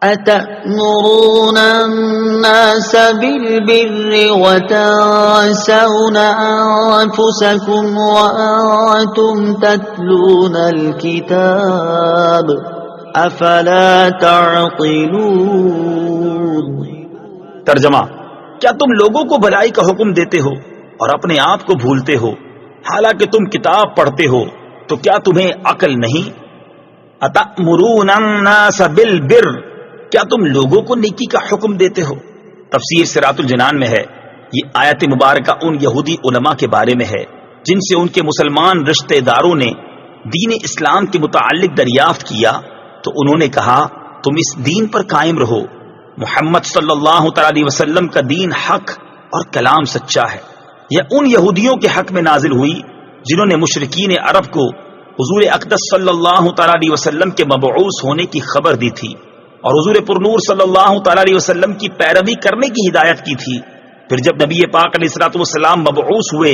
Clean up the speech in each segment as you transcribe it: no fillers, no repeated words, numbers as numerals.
أتأمرون الناس بالبر وتنسون أنفسكم وأنتم تتلون الكتاب أفلا تعقلون۔ ترجمہ: کیا تم لوگوں کو بھلائی کا حکم دیتے ہو اور اپنے آپ کو بھولتے ہو، حالانکہ تم کتاب پڑھتے ہو؟ تو کیا تمہیں عقل نہیں؟ أتأمرون الناس بالبر، کیا تم لوگوں کو نیکی کا حکم دیتے ہو؟ تفسیر صراط الجنان میں ہے، یہ آیت مبارکہ ان یہودی علماء کے بارے میں ہے جن سے ان کے مسلمان رشتہ داروں نے دین اسلام کے متعلق دریافت کیا تو انہوں نے کہا تم اس دین پر قائم رہو، محمد صلی اللہ تعالی علیہ وسلم کا دین حق اور کلام سچا ہے۔ یہ ان یہودیوں کے حق میں نازل ہوئی جنہوں نے مشرکین عرب کو حضور اقدس صلی اللہ تعالی علیہ وسلم کے مبعوث ہونے کی خبر دی تھی اور حضور پرنور صلی اللہ تعالی علیہ وسلم کی پیروی کرنے کی ہدایت کی تھی۔ پھر جب نبی پاک علیہ الصلوۃ والسلام مبعوث ہوئے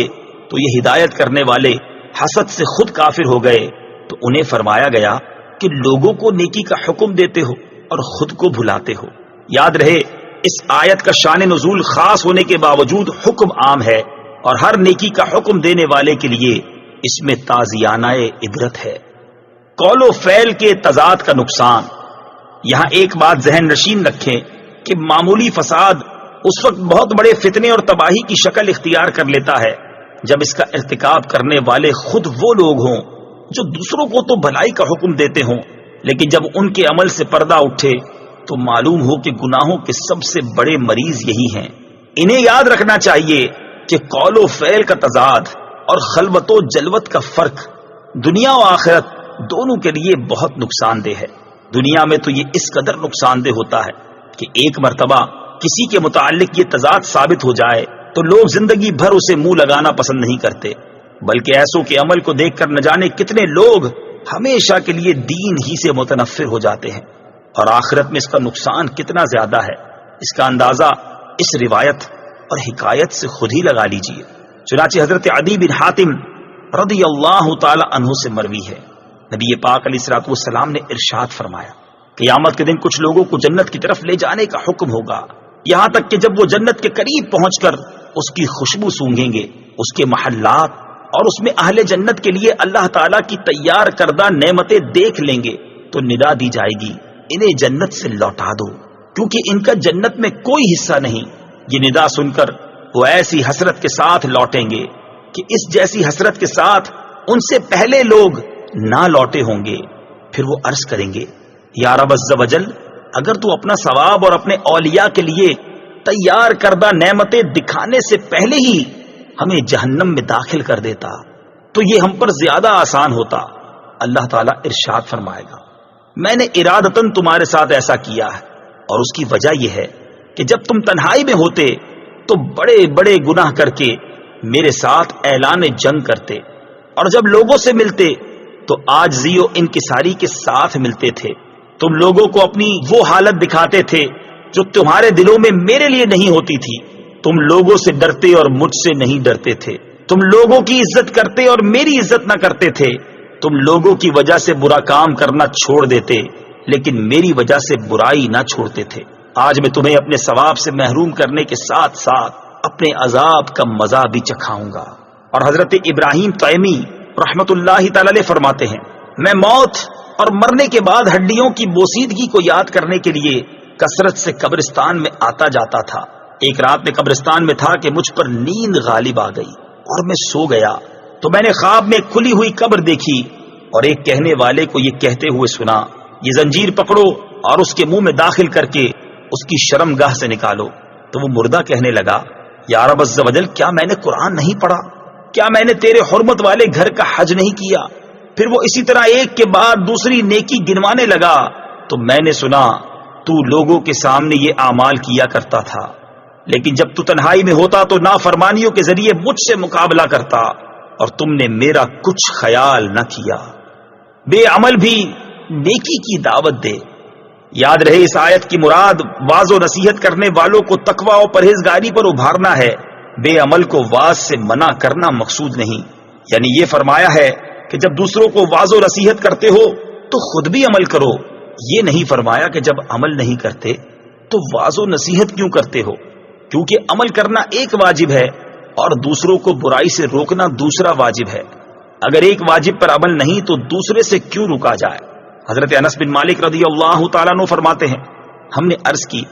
تو یہ ہدایت کرنے والے حسد سے خود کافر ہو گئے، تو انہیں فرمایا گیا کہ لوگوں کو نیکی کا حکم دیتے ہو اور خود کو بھلاتے ہو۔ یاد رہے اس آیت کا شان نزول خاص ہونے کے باوجود حکم عام ہے، اور ہر نیکی کا حکم دینے والے کے لیے اس میں تازیانہ عبرت ہے۔ قول و فعل کے تضاد کا نقصان۔ یہاں ایک بات ذہن نشین رکھیں کہ معمولی فساد اس وقت بہت بڑے فتنے اور تباہی کی شکل اختیار کر لیتا ہے جب اس کا ارتکاب کرنے والے خود وہ لوگ ہوں جو دوسروں کو تو بھلائی کا حکم دیتے ہوں، لیکن جب ان کے عمل سے پردہ اٹھے تو معلوم ہو کہ گناہوں کے سب سے بڑے مریض یہی ہیں۔ انہیں یاد رکھنا چاہیے کہ قول و فعل کا تضاد اور خلوت و جلوت کا فرق دنیا و آخرت دونوں کے لیے بہت نقصان دہ ہے۔ دنیا میں تو یہ اس قدر نقصان دہ ہوتا ہے کہ ایک مرتبہ کسی کے متعلق یہ تضاد ثابت ہو جائے تو لوگ زندگی بھر اسے منہ لگانا پسند نہیں کرتے، بلکہ ایسوں کے عمل کو دیکھ کر نہ جانے کتنے لوگ ہمیشہ کے لیے دین ہی سے متنفر ہو جاتے ہیں، اور آخرت میں اس کا نقصان کتنا زیادہ ہے اس کا اندازہ اس روایت اور حکایت سے خود ہی لگا لیجئے۔ چنانچہ حضرت عدی بن حاتم رضی اللہ تعالی عنہ سے مروی ہے، نبی پاک علیہ الصلوۃ والسلام نے ارشاد فرمایا قیامت کے دن کچھ لوگوں کو جنت کی طرف لے جانے کا حکم ہوگا، یہاں تک کہ جب وہ جنت کے قریب پہنچ کر اس کی خوشبو سونگھیں گے، اس کے محلات اور اس میں اہل جنت کے لیے اللہ تعالیٰ کی تیار کردہ نعمتیں دیکھ لیں گے تو ندا دی جائے گی انہیں جنت سے لوٹا دو کیونکہ ان کا جنت میں کوئی حصہ نہیں۔ یہ ندا سن کر وہ ایسی حسرت کے ساتھ لوٹیں گے کہ اس جیسی حسرت کے ساتھ ان سے پہلے لوگ نہ لوٹے ہوں گے۔ پھر وہ عرض کریں گے یا رب عز و جل، اگر تو اپنا ثواب اور اپنے اولیاء کے لیے تیار کردہ نعمتیں دکھانے سے پہلے ہی ہمیں جہنم میں داخل کر دیتا تو یہ ہم پر زیادہ آسان ہوتا۔ اللہ تعالیٰ ارشاد فرمائے گا میں نے ارادتاً تمہارے ساتھ ایسا کیا ہے، اور اس کی وجہ یہ ہے کہ جب تم تنہائی میں ہوتے تو بڑے بڑے گناہ کر کے میرے ساتھ اعلان جنگ کرتے، اور جب لوگوں سے ملتے تو عاجزی و انکساری کے ساتھ ملتے تھے۔ تم لوگوں کو اپنی وہ حالت دکھاتے تھے جو تمہارے دلوں میں میرے لیے نہیں ہوتی تھی۔ تم لوگوں سے ڈرتے اور مجھ سے نہیں ڈرتے تھے۔ تم لوگوں کی عزت کرتے اور میری عزت نہ کرتے تھے۔ تم لوگوں کی وجہ سے برا کام کرنا چھوڑ دیتے لیکن میری وجہ سے برائی نہ چھوڑتے تھے۔ آج میں تمہیں اپنے ثواب سے محروم کرنے کے ساتھ ساتھ اپنے عذاب کا مزہ بھی چکھاؤں گا۔ اور حضرت ابراہیم تیمی رحمت اللہ تعالی علیہ فرماتے ہیں میں موت اور مرنے کے بعد ہڈیوں کی بوسیدگی کو یاد کرنے کے لیے کثرت سے قبرستان میں آتا جاتا تھا۔ ایک رات میں قبرستان میں تھا کہ مجھ پر نیند غالب آ گئی اور میں سو گیا تو میں نے خواب میں کھلی ہوئی قبر دیکھی اور ایک کہنے والے کو یہ کہتے ہوئے سنا یہ زنجیر پکڑو اور اس کے منہ میں داخل کر کے اس کی شرم گاہ سے نکالو۔ تو وہ مردہ کہنے لگا یا رب عز و جل، کیا میں نے قرآن نہیں پڑھا؟ کیا میں نے تیرے حرمت والے گھر کا حج نہیں کیا؟ پھر وہ اسی طرح ایک کے بعد دوسری نیکی گنوانے لگا تو میں نے سنا تو لوگوں کے سامنے یہ اعمال کیا کرتا تھا، لیکن جب تو تنہائی میں ہوتا تو نافرمانیوں کے ذریعے مجھ سے مقابلہ کرتا اور تم نے میرا کچھ خیال نہ کیا۔ بے عمل بھی نیکی کی دعوت دے۔ یاد رہے اس آیت کی مراد واعظ و نصیحت کرنے والوں کو تقوی و پرہیزگاری پر ابھارنا ہے، بے عمل کو واعظ سے منع کرنا مقصود نہیں۔ یعنی یہ فرمایا ہے کہ جب دوسروں کو واعظ و نصیحت کرتے ہو تو خود بھی عمل کرو، یہ نہیں فرمایا کہ جب عمل نہیں کرتے تو واعظ و نصیحت کیوں کرتے ہو، کیونکہ عمل کرنا ایک واجب ہے اور دوسروں کو برائی سے روکنا دوسرا واجب ہے۔ اگر ایک واجب پر عمل نہیں تو دوسرے سے کیوں روکا جائے؟ حضرت انس بن مالک رضی اللہ تعالیٰ عنہ فرماتے ہیں، ہم نے عرض کی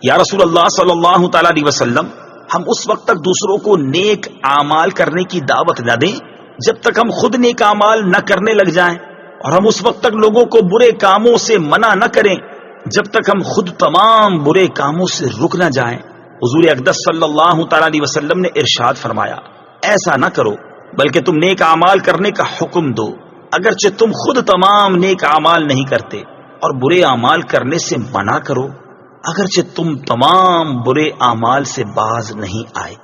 یا رسول اللہ صلی اللہ تعالیٰ علیہ وسلم، ہم اس وقت تک دوسروں کو نیک اعمال کرنے کی دعوت نہ دیں جب تک ہم خود نیک اعمال نہ کرنے لگ جائیں، اور ہم اس وقت تک لوگوں کو برے کاموں سے منع نہ کریں جب تک ہم خود تمام برے کاموں سے رک نہ جائیں۔ حضور اقدس صلی اللہ تعالیٰ علیہ وسلم نے ارشاد فرمایا، ایسا نہ کرو بلکہ تم نیک اعمال کرنے کا حکم دو، اگرچہ تم خود تمام نیک اعمال نہیں کرتے، اور برے اعمال کرنے سے منع کرو اگرچہ تم تمام برے اعمال سے باز نہیں آئے۔